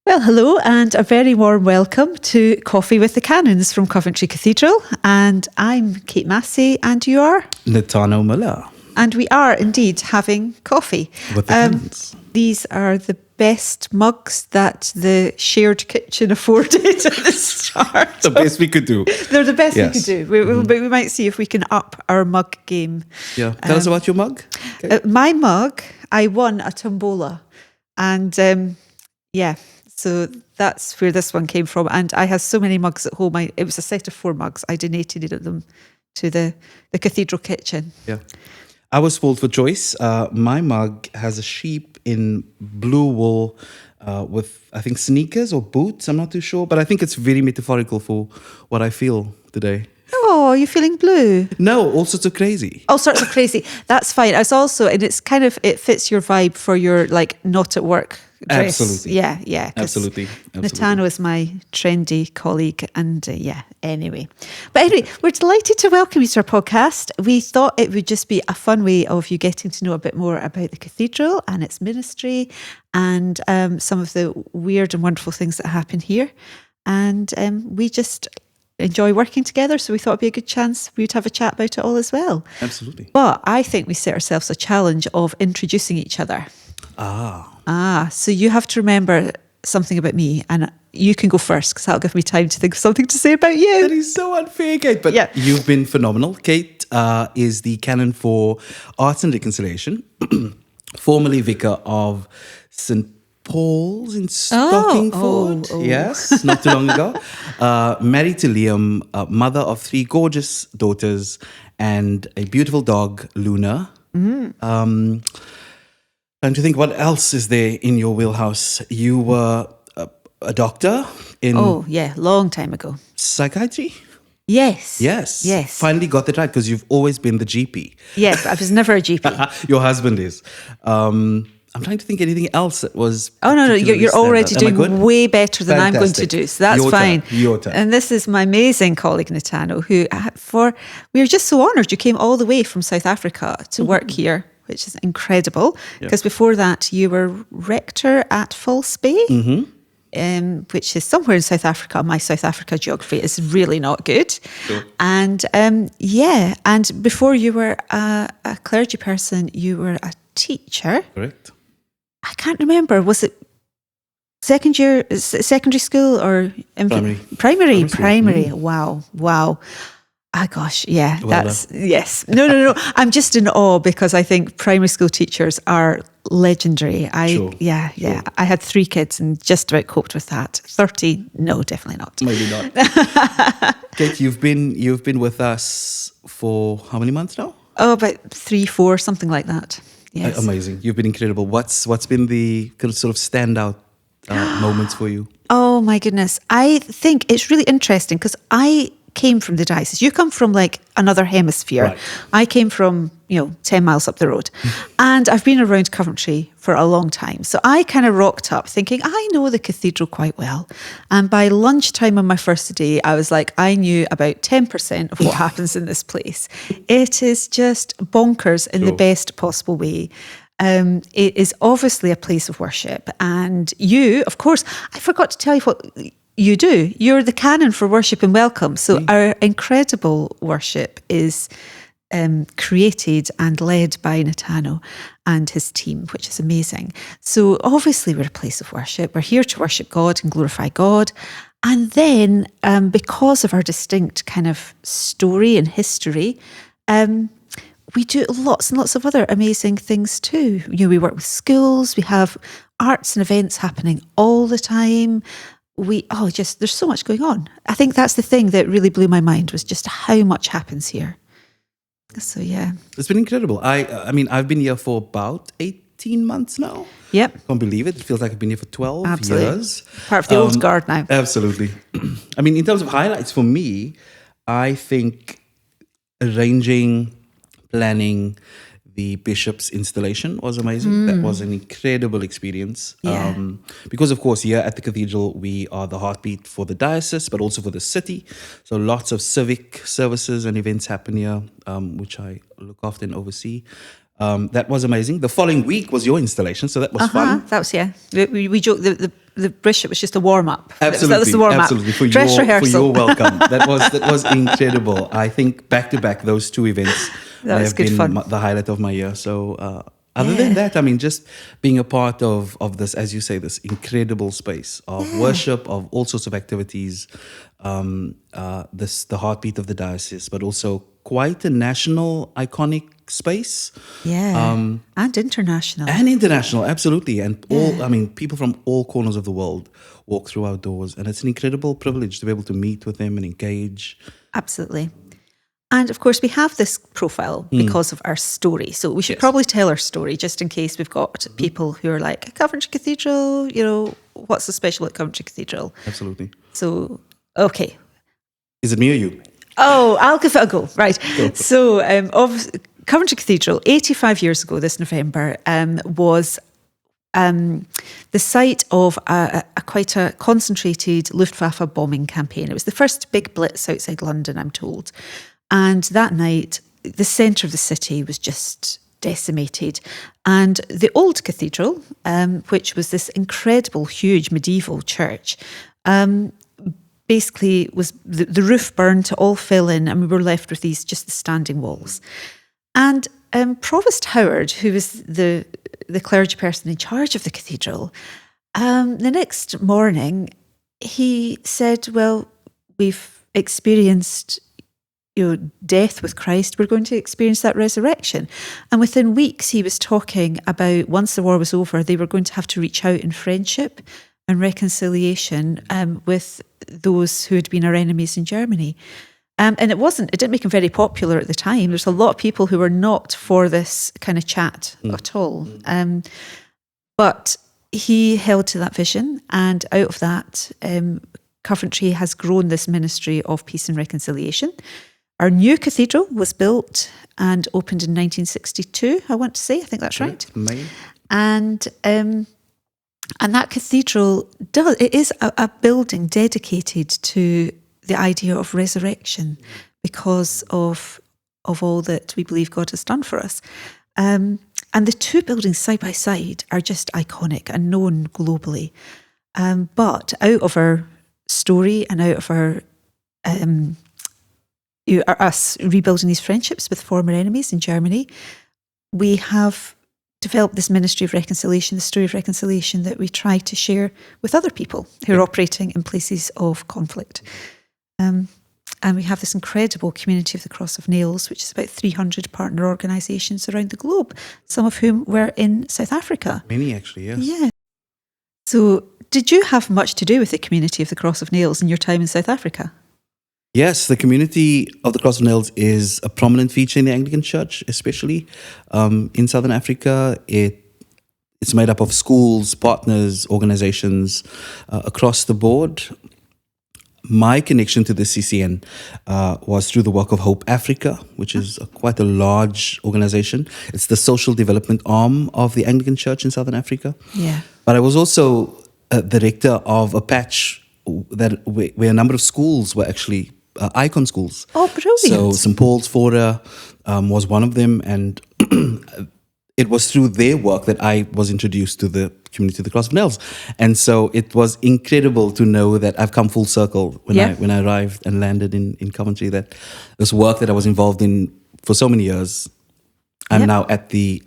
Well, hello and a very warm welcome to Coffee with the Canons from Coventry Cathedral. And I'm Kate Massey and you are? Nitano Muller. And we are indeed having coffee. With the Canons. These are the best mugs that the shared kitchen afforded at the start. The best we could do. They're the best Yes. we could do. We might see if we can up our mug game. Yeah. Tell us about your mug. Okay. My mug, I won a tombola. And so that's where this one came from. And I have so many mugs at home. It was a set of 4 mugs. I donated them to the cathedral kitchen. Yeah. I was spoiled for choice. My mug has a sheep in blue wool with, I think, sneakers or boots. I'm not too sure. But I think it's very metaphorical for what I feel today. Oh, you're feeling blue? No, all sorts of crazy. All sorts of crazy. That's fine. It's also, and it's kind of, it fits your vibe for your not at work dress. Absolutely. Yeah. Absolutely. Nitano is my trendy colleague and anyway. But anyway, we're delighted to welcome you to our podcast. We thought it would just be a fun way of you getting to know a bit more about the cathedral and its ministry and some of the weird and wonderful things that happen here. And we just enjoy working together, so we thought it'd be a good chance we would have a chat about it all as well. Absolutely. But I think we set ourselves a challenge of introducing each other. So you have to remember something about me, and you can go first because that'll give me time to think of something to say about you. That is so unfair, Kate, but You've been phenomenal. Kate is the Canon for Arts and Reconciliation, formerly Vicar of St. Paul's in Stockingford. Yes, not too long ago. Married to Liam, mother of 3 gorgeous daughters and a beautiful dog, Luna. Trying to think what else is there in your wheelhouse. You were a doctor in... Oh, yeah, long time ago. Psychiatry? Yes. Finally got that right because you've always been the GP. Yes, I was never a GP. Your husband is. I'm trying to think anything else that was... Oh, no, you're already doing way better than Fantastic. I'm going to do, so that's fine. Your turn. And this is my amazing colleague, Nitano, who we are just so honoured you came all the way from South Africa to work here, which is incredible, because before that you were rector at False Bay, which is somewhere in South Africa. My South Africa geography is really not good. Sure. And and before you were a clergy person, you were a teacher. Correct. I can't remember. Was it secondary school or Primary. Primary. Wow. Ah, gosh, yeah. Well That's yes. No. I'm just in awe because I think primary school teachers are legendary. Sure. I had 3 kids and just about coped with that. 30, no, definitely not. Maybe not. Kate, you've been with us for how many months now? Oh, about 3, 4, something like that. Yes. Amazing. You've been incredible. What's been the kind of sort of standout moments for you? Oh my goodness. I think it's really interesting because I came from the diocese. You come from another hemisphere. Right. I came from, 10 miles up the road. And I've been around Coventry for a long time. So I kind of rocked up thinking, I know the cathedral quite well. And by lunchtime on my first day, I was like, I knew about 10% of what happens in this place. It is just bonkers in the best possible way. It is obviously a place of worship. And you, of course, I forgot to tell you what you do. You're the canon for worship and welcome. So our incredible worship is created and led by Nitano and his team, which is amazing. So obviously we're a place of worship. We're here to worship God and glorify God. And then because of our distinct kind of story and history, we do lots and lots of other amazing things too. We work with schools. We have arts and events happening all the time. There's so much going on. I think that's the thing that really blew my mind was just how much happens here. So, yeah. It's been incredible. I mean, I've been here for about 18 months now. Yep. Can't believe it. It feels like I've been here for 12 years. Part of the old guard now. Absolutely. I mean, in terms of highlights for me, I think arranging, planning the bishop's installation was amazing. That was an incredible experience. Yeah. Because, of course, here at the cathedral, we are the heartbeat for the diocese, but also for the city. So lots of civic services and events happen here, which I look after and oversee. That was amazing. The following week was your installation, so that was fun. That was, We joke, the bishop was just a warm up. Absolutely, that was the warm up. Absolutely. For your welcome. That was incredible. I think back to back, those two events have been the highlight of my year. So other than that, I mean, just being a part of this, as you say, this incredible space of worship, of all sorts of activities. The heartbeat of the diocese, but also quite a national, iconic space. Yeah, and international. And international, absolutely. And people from all corners of the world walk through our doors. And it's an incredible privilege to be able to meet with them and engage. Absolutely. And of course, we have this profile because of our story. So we should probably tell our story just in case we've got people who are like, Coventry Cathedral, what's so special at Coventry Cathedral? Absolutely. So, okay. Is it me or you? Oh, I'll give it a go. Right. So, Coventry Cathedral, 85 years ago this November, was the site of quite a concentrated Luftwaffe bombing campaign. It was the first big blitz outside London, I'm told. And that night, the centre of the city was just decimated. And the old cathedral, which was this incredible, huge medieval church, basically was the roof burned, it all fell in, and we were left with the standing walls. And Provost Howard, who was the clergy person in charge of the cathedral, the next morning he said, well, we've experienced death with Christ, we're going to experience that resurrection. And within weeks he was talking about once the war was over, they were going to have to reach out in friendship and reconciliation with those who had been our enemies in Germany. And it didn't make him very popular at the time. There's a lot of people who were not for this kind of chat at all. But he held to that vision, and out of that, Coventry has grown this ministry of peace and reconciliation. Our new cathedral was built and opened in 1962, I want to say. I think that's right. And that cathedral is a building dedicated to the idea of resurrection because of all that we believe God has done for us. And the two buildings side by side are just iconic and known globally. But out of our story and out of our us rebuilding these friendships with former enemies in Germany, we have developed this ministry of reconciliation, the story of reconciliation that we try to share with other people who are operating in places of conflict. And we have this incredible community of the Cross of Nails, which is about 300 partner organisations around the globe, some of whom were in South Africa. Many, actually, yes. Yeah. So did you have much to do with the community of the Cross of Nails in your time in South Africa? Yes, the community of the Cross of Nails is a prominent feature in the Anglican Church, especially in Southern Africa. It's made up of schools, partners, organizations across the board. My connection to the CCN was through the work of Hope Africa, which is quite a large organization. It's the social development arm of the Anglican Church in Southern Africa. Yeah. But I was also the rector of a patch where a number of schools were actually icon schools. Oh, brilliant. So St. Paul's Fora was one of them, and it was through their work that I was introduced to the community of the Cross of Nails. And so it was incredible to know that I've come full circle when I arrived and landed in Coventry, that this work that I was involved in for so many years, I'm now at the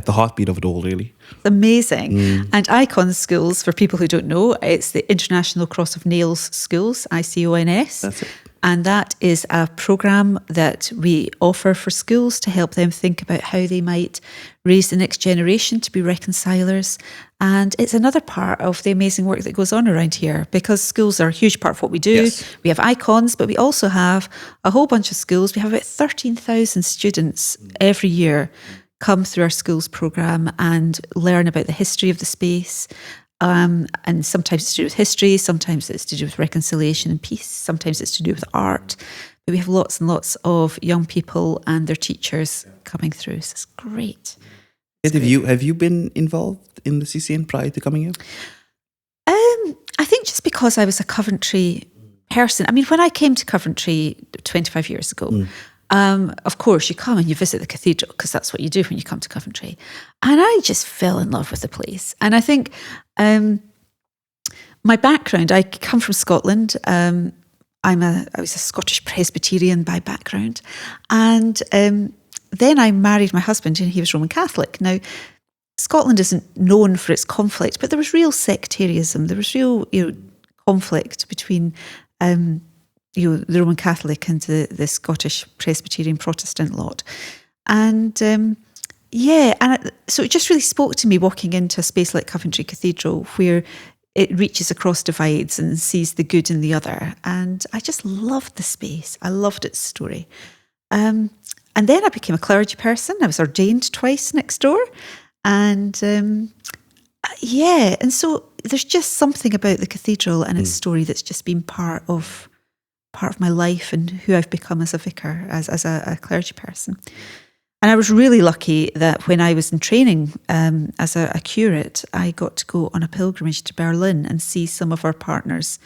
heartbeat of it all, really. Amazing. And Icon Schools, for people who don't know, it's the International Cross of Nails Schools, ICONS. That's it. And that is a programme that we offer for schools to help them think about how they might raise the next generation to be reconcilers. And it's another part of the amazing work that goes on around here, because schools are a huge part of what we do. Yes. We have icons, but we also have a whole bunch of schools. We have about 13,000 students every year come through our schools programme and learn about the history of the space. And sometimes it's to do with history, sometimes it's to do with reconciliation and peace, sometimes it's to do with art. But we have lots and lots of young people and their teachers coming through. So it's great. Have you been involved in the CCN prior to coming here? I think just because I was a Coventry person. I mean, when I came to Coventry 25 years ago, of course, you come and you visit the cathedral because that's what you do when you come to Coventry. And I just fell in love with the place. And I think my background, I come from Scotland. I was a Scottish Presbyterian by background. And then I married my husband and he was Roman Catholic. Now, Scotland isn't known for its conflict, but there was real sectarianism. There was real, conflict between, the Roman Catholic and the Scottish Presbyterian Protestant lot. And so it just really spoke to me walking into a space like Coventry Cathedral, where it reaches across divides and sees the good in the other. And I just loved the space. I loved its story. And then I became a clergy person. I was ordained twice next door. And and so there's just something about the cathedral and its story that's just been part of my life and who I've become as a vicar, as a clergy person. And I was really lucky that when I was in training as a curate, I got to go on a pilgrimage to Berlin and see some of our partners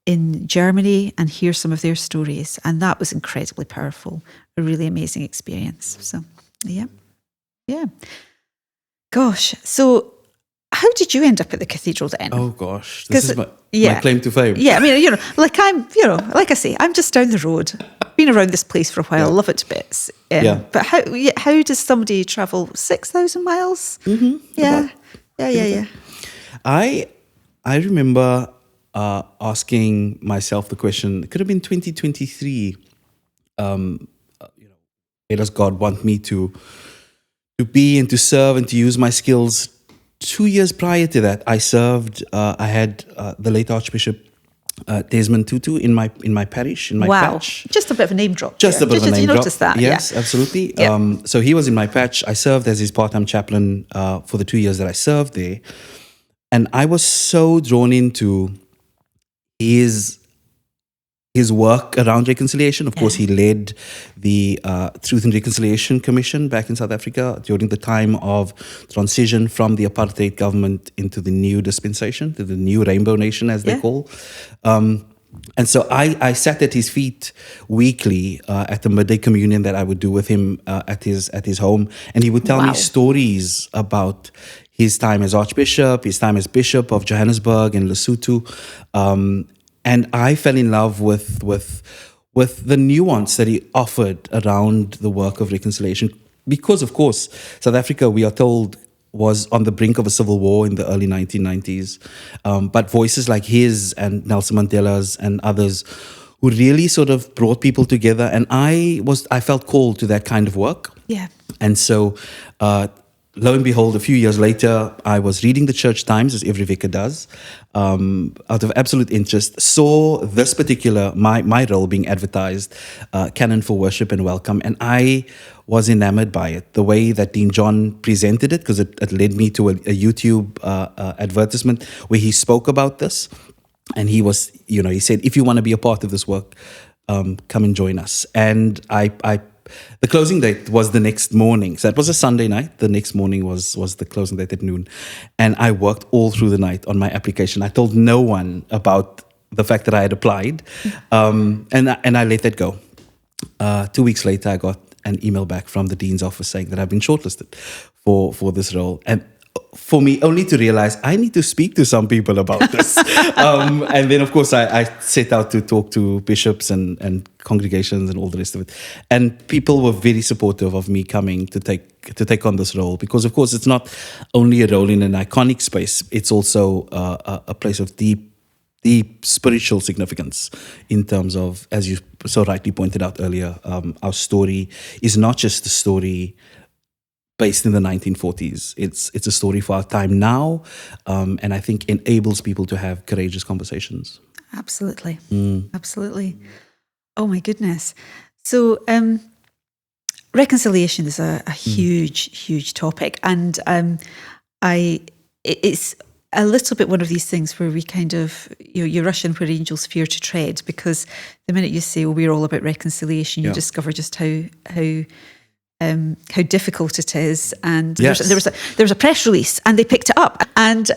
in Germany and hear some of their stories. And that was incredibly powerful, a really amazing experience. So, yeah. Gosh, so how did you end up at the cathedral then? Oh gosh, this is my claim to fame. Yeah, I mean, like I say, I'm just down the road. Been around this place for a while, love it to bits. But how does somebody travel 6,000 miles? Mm-hmm. Yeah. I remember asking myself the question. It could have been 2023. Where does God want me to be and to serve and to use my skills? 2 years prior to that, I served. I had the late Archbishop Desmond Tutu in my parish, in my patch. Just a bit of a name drop. Just a bit of a name drop. You noticed that? Yes, absolutely. Yeah. So he was in my patch. I served as his part-time chaplain for the 2 years that I served there. And I was so drawn into his work around reconciliation. Of course, he led the Truth and Reconciliation Commission back in South Africa during the time of transition from the apartheid government into the new dispensation, to the new Rainbow Nation, as they call. And so I sat at his feet weekly at the midday communion that I would do with him at his home. And he would tell me stories about his time as Archbishop, his time as Bishop of Johannesburg and Lesotho. And I fell in love with the nuance that he offered around the work of reconciliation. Because, of course, South Africa, we are told, was on the brink of a civil war in the early 1990s. But voices like his and Nelson Mandela's and others who really sort of brought people together. And I felt called to that kind of work. Yeah. And so, lo and behold, a few years later, I was reading the Church Times, as every vicar does, out of absolute interest, saw this particular, my role being advertised, Canon for Worship and Welcome, and I was enamored by it, the way that Dean John presented it, because it led me to a YouTube advertisement where he spoke about this, and he was, he said, if you want to be a part of this work, come and join us. And the closing date was the next morning. So it was a Sunday night. The next morning was the closing date at noon. And I worked all through the night on my application. I told no one about the fact that I had applied. And I let that go. 2 weeks later, I got an email back from the Dean's office saying that I've been shortlisted for this role. And for me, only to realize I need to speak to some people about this. And then, of course, I set out to talk to bishops and congregations and all the rest of it. And people were very supportive of me coming to take on this role, because, of course, it's not only a role in an iconic space, it's also a place of deep spiritual significance in terms of, as you so rightly pointed out earlier, our story is not just a story based in the 1940s. It's a story for our time now, and I think enables people to have courageous conversations. Absolutely. Absolutely. Oh my goodness. So reconciliation is a huge topic, and it's a little bit one of these things where we kind of, you rush in where angels fear to tread, because the minute you say, we're all about reconciliation, you discover just how how difficult it is. And Yes. there was a press release, and they picked it up. And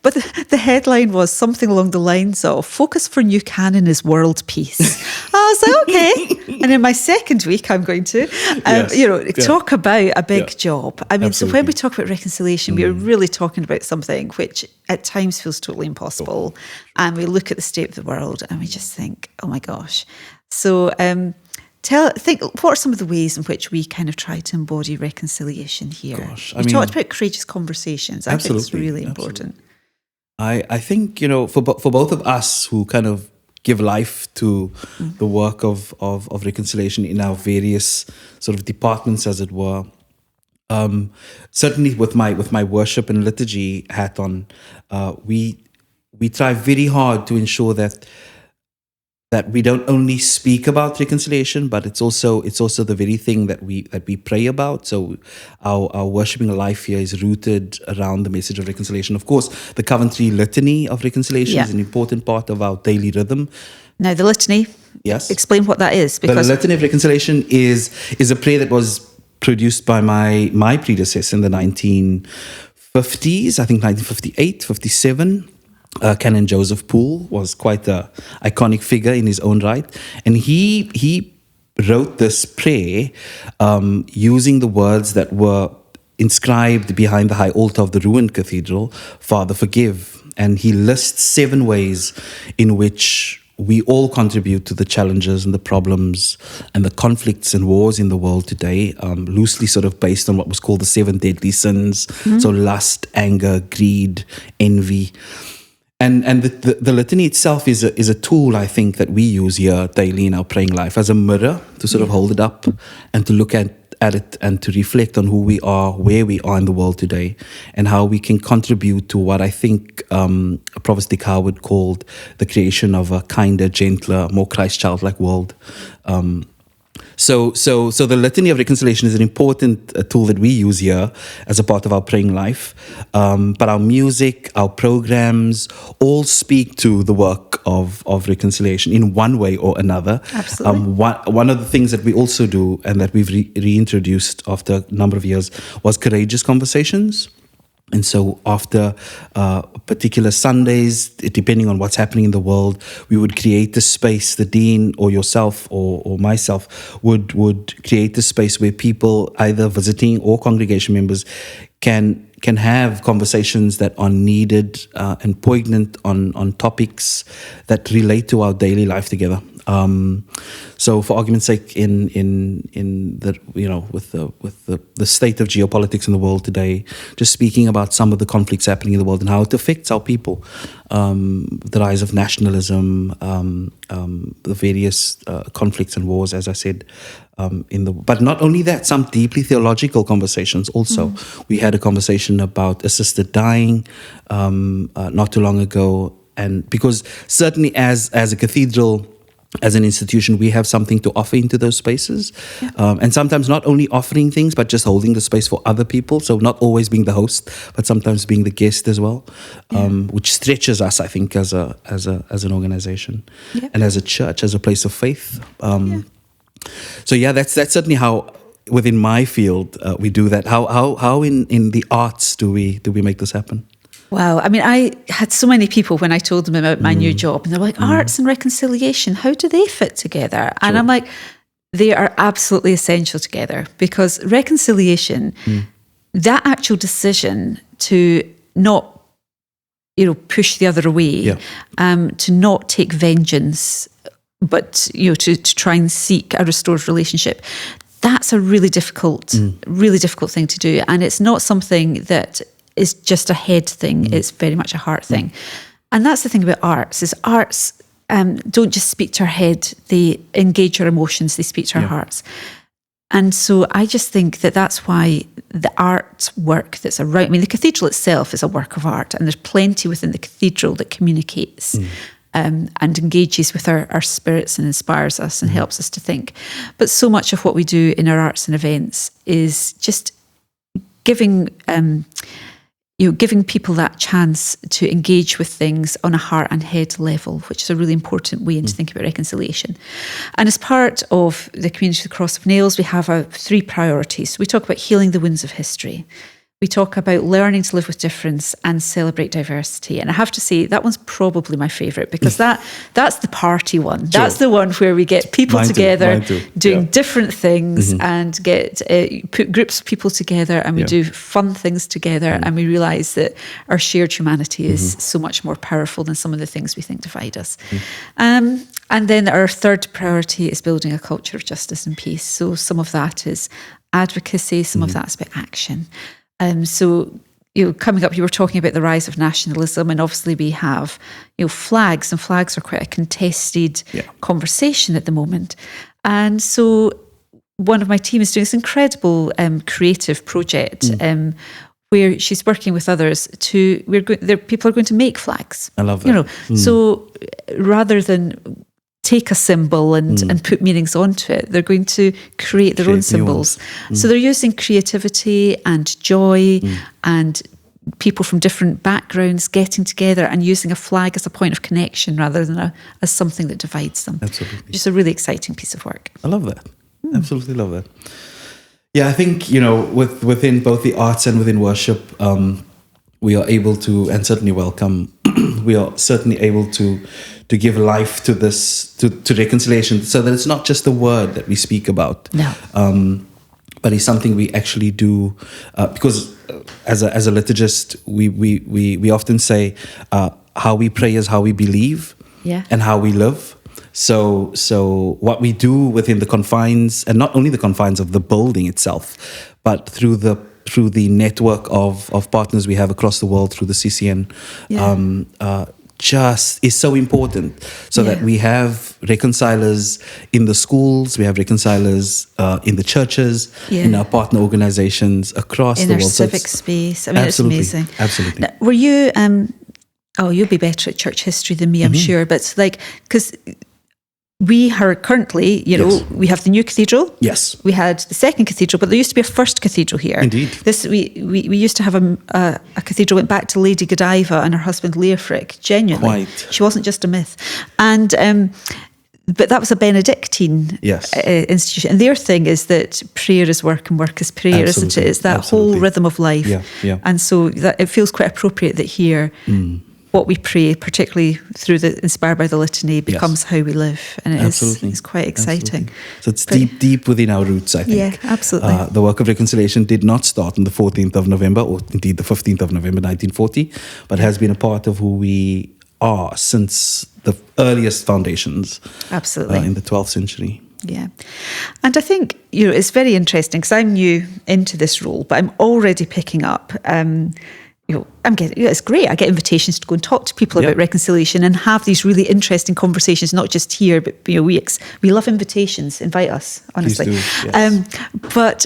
but the headline was something along the lines of "Focus for new canon is world peace." I was like, okay. And in my second week, I'm going to, talk about a big job. I mean, so when we talk about reconciliation, we are really talking about something which at times feels totally impossible. And we look at the state of the world and we just think, oh my gosh. So what are some of the ways in which we kind of try to embody reconciliation here? We talked about courageous conversations. I think it's really important. I think, for both of us who kind of give life to the work of reconciliation in our various sort of departments, as it were. Certainly with my worship and liturgy hat on, we try very hard to ensure that we don't only speak about reconciliation, but it's also the very thing that we pray about. So our worshiping life here is rooted around the message of reconciliation. Of course, the Coventry Litany of Reconciliation is an important part of our daily rhythm. Now, the litany. Yes. Explain what that is. Because the Litany of Reconciliation is a prayer that was produced by my predecessor in the 1950s. I think 1958, 57. Canon Joseph Poole was quite an iconic figure in his own right. And he wrote this prayer using the words that were inscribed behind the high altar of the ruined cathedral, Father, forgive. And he lists 7 ways in which we all contribute to the challenges and the problems and the conflicts and wars in the world today, loosely sort of based on what was called the 7 deadly sins. So lust, anger, greed, envy. And the litany itself is a tool, I think, that we use here daily in our praying life as a mirror to sort of hold it up and to look at it and to reflect on who we are, where we are in the world today, and how we can contribute to what I think Provost Dick Howard called the creation of a kinder, gentler, more Christ-childlike world. So the Litany of Reconciliation is an important tool that we use here as a part of our praying life. But our music, our programs, all speak to the work of reconciliation in one way or another. Absolutely. One of the things that we also do and that we've reintroduced after a number of years was courageous conversations. And so after particular Sundays, depending on what's happening in the world, we would create a space, the dean or yourself or myself would create a space where people, either visiting or congregation members, can have conversations that are needed and poignant on topics that relate to our daily life together. So, for argument's sake, in the with the state of geopolitics in the world today, just speaking about some of the conflicts happening in the world and how it affects our people, the rise of nationalism, the various conflicts and wars, as I said, but not only that, some deeply theological conversations also. We had a conversation about assisted dying not too long ago, and because certainly as a cathedral, as an institution, we have something to offer into those spaces. And sometimes not only offering things, but just holding the space for other people. So not always being the host, but sometimes being the guest as well, which stretches us, I think, as an organization and as a church, as a place of faith. So that's certainly how within my field we do that. How in the arts do we make this happen? Wow. I mean, I had so many people when I told them about my new job, and they're like, arts and reconciliation, how do they fit together? And I'm like, they are absolutely essential together, because reconciliation, that actual decision to not, push the other away, to not take vengeance, but, to try and seek a restored relationship, that's a really difficult thing to do. And it's not something that is just a head thing. It's very much a heart thing. And that's the thing about arts, is arts don't just speak to our head, they engage our emotions, they speak to our hearts. And so I just think that that's why the art work that's around, the cathedral itself is a work of art, and there's plenty within the cathedral that communicates and engages with our spirits and inspires us and helps us to think. But so much of what we do in our arts and events is just giving giving people that chance to engage with things on a heart and head level, which is a really important way to think about reconciliation. And as part of the Community of the Cross of Nails, we have 3 priorities. We talk about healing the wounds of history. We talk about learning to live with difference and celebrate diversity. And I have to say, that one's probably my favourite, because that's the party one. Sure. That's the one where we get people together doing different things and get put groups of people together, and we do fun things together, and we realise that our shared humanity is so much more powerful than some of the things we think divide us. And then our 3rd priority is building a culture of justice and peace. So some of that is advocacy, some of that's about action. So, coming up, you were talking about the rise of nationalism, and obviously we have, flags, and flags are quite a contested conversation at the moment. And so one of my team is doing this incredible creative project where she's working with others people are going to make flags. I love that. So rather than take a symbol and put meanings onto it, they're going to create their own symbols. So they're using creativity and joy and people from different backgrounds getting together and using a flag as a point of connection rather than as something that divides them. Absolutely. Just a really exciting piece of work. I love that. Absolutely love that. Yeah, I think, within both the arts and within worship, we are able to, and certainly welcome, we are certainly able to give life to this, to reconciliation, so that it's not just a word that we speak about. No. But it's something we actually do, because as a liturgist, we often say how we pray is how we believe, and how we live. So what we do within the confines, and not only the confines of the building itself, but through the network of partners we have across the world through the CCN, just is so important, so that we have reconcilers in the schools, we have reconcilers in the churches, in our partner organizations across the world. In our civic space. I mean, it's amazing. Absolutely. Now, were you, you'll be better at church history than me, I'm sure, but because we are currently, we have the new cathedral. Yes. We had the second cathedral, but there used to be a first cathedral here. Indeed. We used to have a cathedral went back to Lady Godiva and her husband Leofric, genuinely. Quite. She wasn't just a myth. And but that was a Benedictine institution. And their thing is that prayer is work and work is prayer, isn't it? It's that whole rhythm of life. Yeah. And so that it feels quite appropriate that here what we pray, particularly through inspired by the litany, becomes how we live, and it's quite exciting. So it's deep within our roots, I think. Yeah, absolutely. The work of reconciliation did not start on the 14th of November, or indeed the 15th of November 1940, but has been a part of who we are since the earliest foundations. Absolutely. In the 12th century. Yeah. And I think, it's very interesting, because I'm new into this role, but I'm already picking up it's great. I get invitations to go and talk to people about reconciliation and have these really interesting conversations, not just here, but we love invitations. Invite us, honestly. Please do, yes. But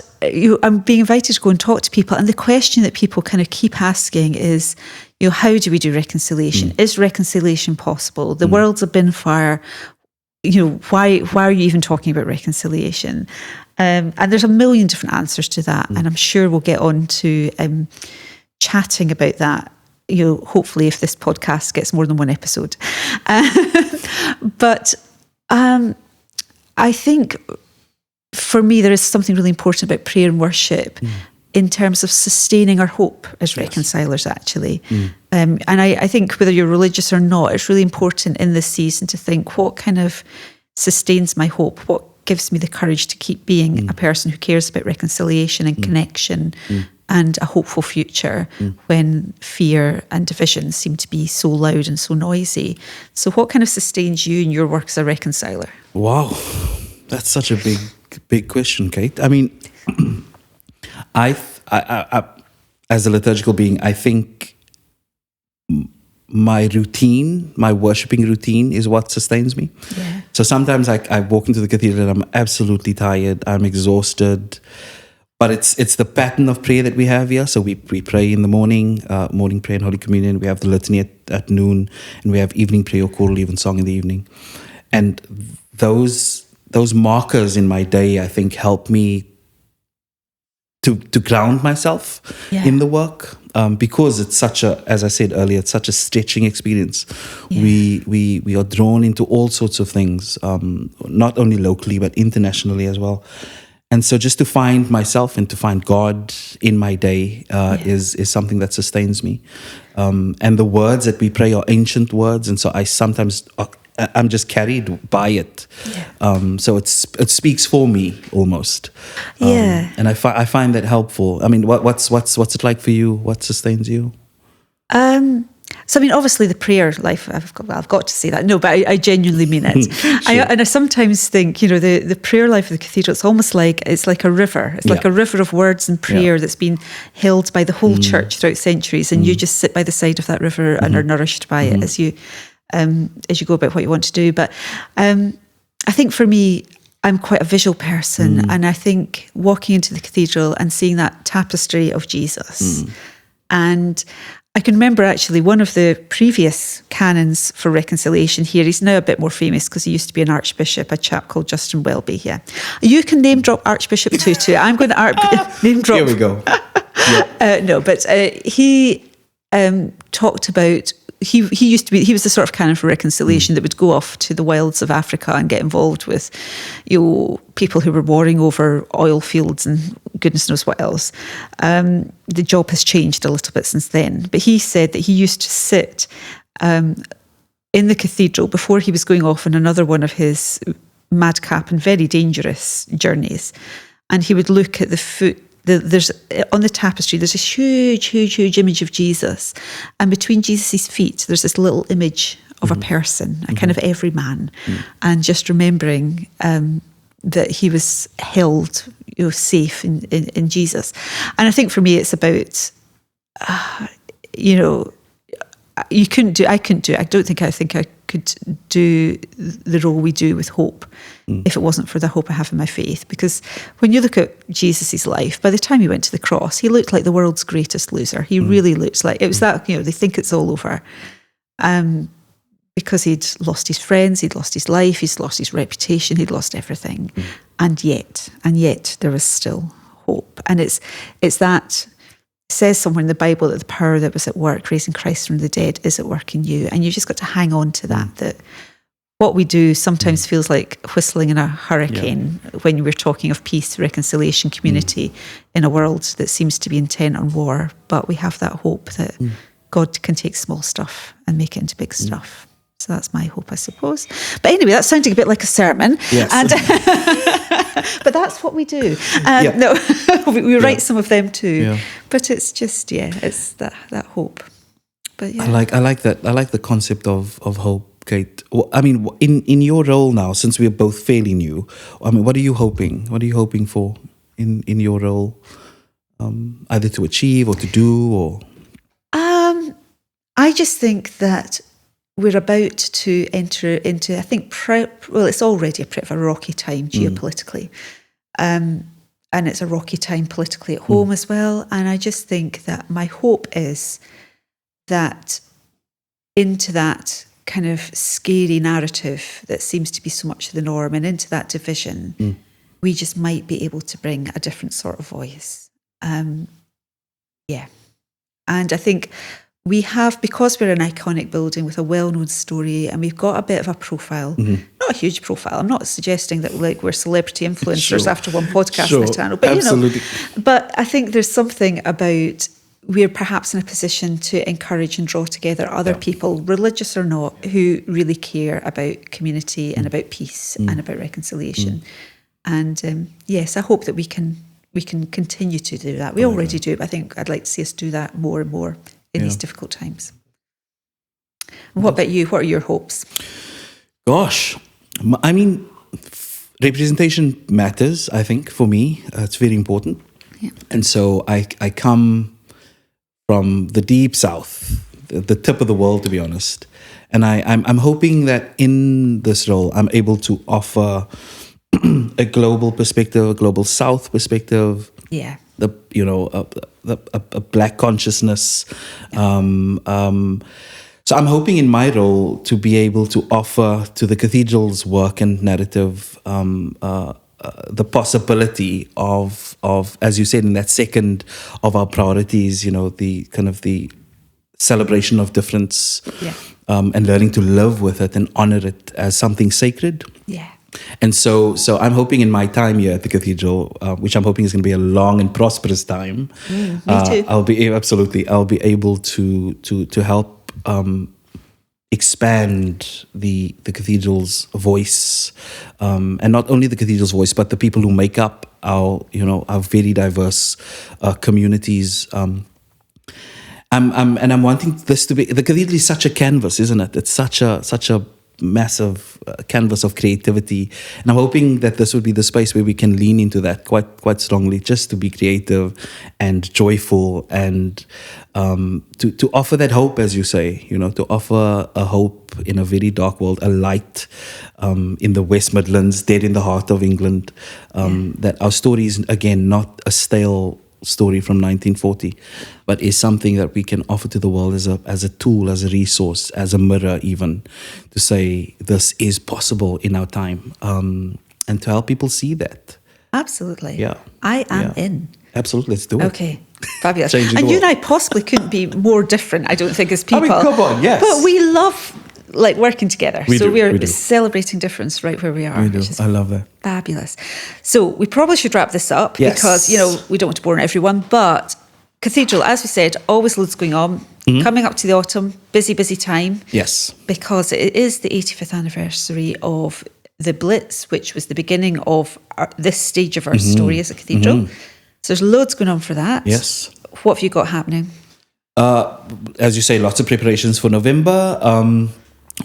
I'm being invited to go and talk to people, and the question that people kind of keep asking is, how do we do reconciliation? Is reconciliation possible? The world's a bin fire. Why are you even talking about reconciliation? And there's a million different answers to that, and I'm sure we'll get on to chatting about that, hopefully if this podcast gets more than one episode. But I think for me there is something really important about prayer and worship in terms of sustaining our hope as reconcilers, actually. And I think whether you're religious or not, it's really important in this season to think, what kind of sustains my hope? What gives me the courage to keep being a person who cares about reconciliation and connection and a hopeful future when fear and division seem to be so loud and so noisy? So what kind of sustains you in your work as a reconciler? Wow, that's such a big question, Kate. I mean, I as a liturgical being, I think my worshipping routine is what sustains me. Yeah. So sometimes I walk into the cathedral and I'm absolutely tired, I'm exhausted, but it's the pattern of prayer that we have here. So we pray in the morning prayer and Holy Communion. We have the litany at noon, and we have evening prayer, choral evensong in the evening. And those markers in my day, I think, help me to ground myself in the work, because it's such a, as I said earlier, it's such a stretching experience. We are drawn into all sorts of things, not only locally but internationally as well. And so just to find myself and to find God in my day is something that sustains me. And the words that we pray are ancient words, and so I'm just carried by it. So it speaks for me almost. And I find that helpful. I mean, what's it like for you? What sustains you? So I mean, obviously the prayer life, I've got to say that. No, but I genuinely mean it. Sure. I sometimes think, the prayer life of the cathedral, it's almost like, it's like a river. It's like a river of words and prayer that's been held by the whole church throughout centuries. And you just sit by the side of that river and are nourished by it as you go about what you want to do. But I think for me, I'm quite a visual person. And I think walking into the cathedral and seeing that tapestry of Jesus, and I can remember actually one of the previous canons for reconciliation here. He's now a bit more famous because he used to be an archbishop, a chap called Justin Welby. Yeah, you can name drop Archbishop Tutu. I'm going to name drop. Here we go. No, but he talked about. He was the sort of canon for reconciliation that would go off to the wilds of Africa and get involved with, people who were warring over oil fields and goodness knows what else. The job has changed a little bit since then, but he said that he used to sit in the cathedral before he was going off on another one of his madcap and very dangerous journeys, and he would look at the foot. There's on the tapestry, there's a huge image of Jesus, and between Jesus's feet there's this little image of a person, a kind of everyman, and just remembering that he was held, safe in Jesus. And I think for me it's about, I couldn't do. I think I could do the role we do with hope if it wasn't for the hope I have in my faith. Because when you look at Jesus's life, by the time he went to the cross, he looked like the world's greatest loser. He really looked like, it was that, they think it's all over. Because he'd lost his friends, he'd lost his life, he's lost his reputation, he'd lost everything. And yet there was still hope. And it's that, it says somewhere in the Bible that the power that was at work raising Christ from the dead is at work in you. And you just got to hang on to that what we do sometimes feels like whistling in a hurricane when we're talking of peace, reconciliation, community in a world that seems to be intent on war. But we have that hope that God can take small stuff and make it into big stuff. So that's my hope, I suppose. But anyway, that's sounding a bit like a sermon. Yes. And but that's what we do. No, we write some of them too. Yeah. But it's just, it's that hope. But I like that. I like the concept of hope, Kate. I mean, in your role now, since we're both fairly new, I mean, what are you hoping? What are you hoping for in your role? Either to achieve or to do, or? I just think that we're about to enter into, I think, it's already a bit of a rocky time geopolitically. And it's a rocky time politically at home as well. And I just think that my hope is that into that kind of scary narrative that seems to be so much the norm, and into that division, we just might be able to bring a different sort of voice. And I think we have, because we're an iconic building with a well-known story, and we've got a bit of a profile, not a huge profile. I'm not suggesting that we're celebrity influencers after one podcast, Nitano, but absolutely. But I think there's something about, we're perhaps in a position to encourage and draw together other people, religious or not, who really care about community and about peace and about reconciliation. And yes, I hope that we can continue to do that. We already do, but I think I'd like to see us do that more and more in these difficult times. And what about you? What are your hopes? Gosh, I mean, representation matters, I think, for me. It's very important. Yeah. And so I come from the deep south, the tip of the world, to be honest. And I'm hoping that in this role, I'm able to offer a global perspective, a global south perspective. Yeah. A black consciousness. So I'm hoping in my role to be able to offer to the cathedral's work and narrative the possibility of, as you said, in that second of our priorities, the kind of the celebration of difference, and learning to live with it and honor it as something sacred. Yeah. And so I'm hoping in my time here at the cathedral, which I'm hoping is going to be a long and prosperous time. Me too. I'll be able to help expand the cathedral's voice, and not only the cathedral's voice, but the people who make up our very diverse communities. I'm wanting this to be, the cathedral is such a canvas, isn't it? It's such a massive canvas of creativity, and I'm hoping that this would be the space where we can lean into that quite strongly, just to be creative and joyful, and to offer that hope, as you say, to offer a hope in a very dark world, a light in the West Midlands, dead in the heart of England, that our story is, again, not a stale story from 1940, but is something that we can offer to the world as a tool, as a resource, as a mirror, even to say this is possible in our time, and to help people see that. Absolutely. Yeah. I am in. Absolutely. Let's do it. Okay. Fabulous. Changing And the you and world. I possibly couldn't be more different, I don't think, as people. Come on, yes. But we love working together. We do. We're celebrating difference right where we are. We do. Which is I love that. fabulous. So we probably should wrap this up, Yes. because, we don't want to bore everyone, but Cathedral, as we said, always loads going on. Coming up to the autumn, busy time. Yes. Because it is the 85th anniversary of the Blitz, which was the beginning of this stage of our story as a cathedral. So there's loads going on for that. Yes. What have you got happening? As you say, lots of preparations for November.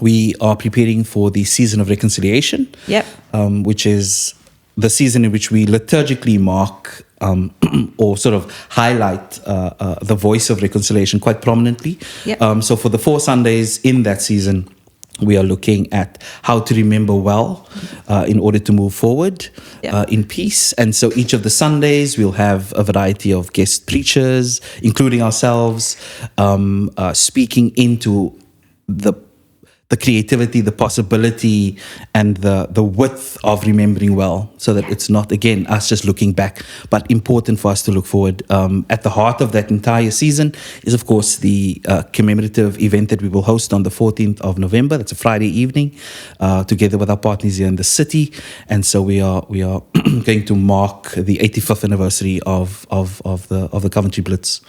We are preparing for the season of reconciliation. Yep. Which is the season in which we liturgically mark or sort of highlight the voice of reconciliation quite prominently. Yep. So for the 4 Sundays in that season, we are looking at how to remember well in order to move forward in peace. And so each of the Sundays, we'll have a variety of guest preachers, including ourselves, speaking into the creativity, the possibility, and the width of remembering well, so that it's not, again, us just looking back, but important for us to look forward. At the heart of that entire season is, of course, the commemorative event that we will host on the 14th of November. That's a Friday evening, together with our partners here in the city. And so we are going to mark the 85th anniversary of the Coventry Blitz.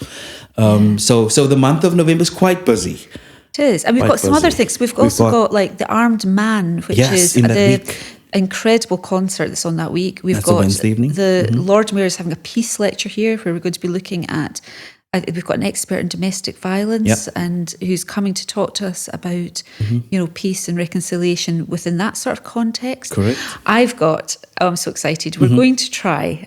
So the month of November is quite busy. It is. And we've got some other things. We've also got the Armed Man, which is the incredible concert that's on that week. We've got Wednesday evening. The Lord Mayor is having a peace lecture here, where we're going to be looking at, we've got an expert in domestic violence, and who's coming to talk to us about, peace and reconciliation within that sort of context. Correct. I'm so excited. We're going to try,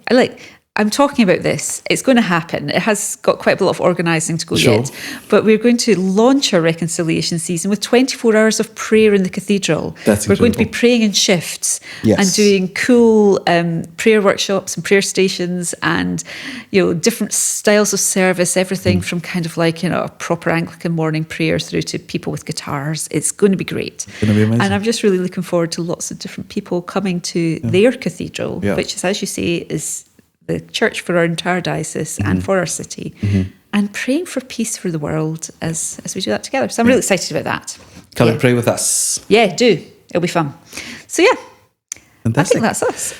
I'm talking about this. It's going to happen. It has got quite a lot of organising to go yet. But we're going to launch our reconciliation season with 24 hours of prayer in the cathedral. That's We're going to be incredible. praying in shifts Yes. and doing cool prayer workshops and prayer stations, and different styles of service, everything from kind of a proper Anglican morning prayer through to people with guitars. It's going to be great. It's going to be amazing. And I'm just really looking forward to lots of different people coming to their cathedral, which is, as you say, is the church for our entire diocese and for our city, and praying for peace for the world as we do that together. So I'm really excited about that. Come and pray with us. Yeah, do. It'll be fun. So Fantastic. I think that's us.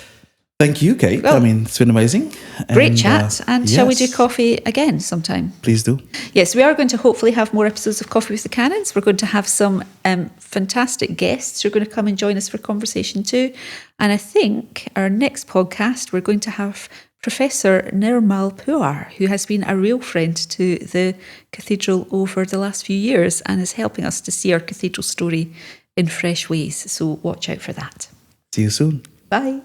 Thank you, Kate. Well, it's been amazing. Great chat. And shall we do yes. coffee again sometime? Please do. Yes, we are going to hopefully have more episodes of Coffee with the Canons. We're going to have some fantastic guests who are going to come and join us for conversation too. And I think our next podcast, we're going to have Professor Nirmal Puar, who has been a real friend to the cathedral over the last few years and is helping us to see our cathedral story in fresh ways. So watch out for that. See you soon. Bye.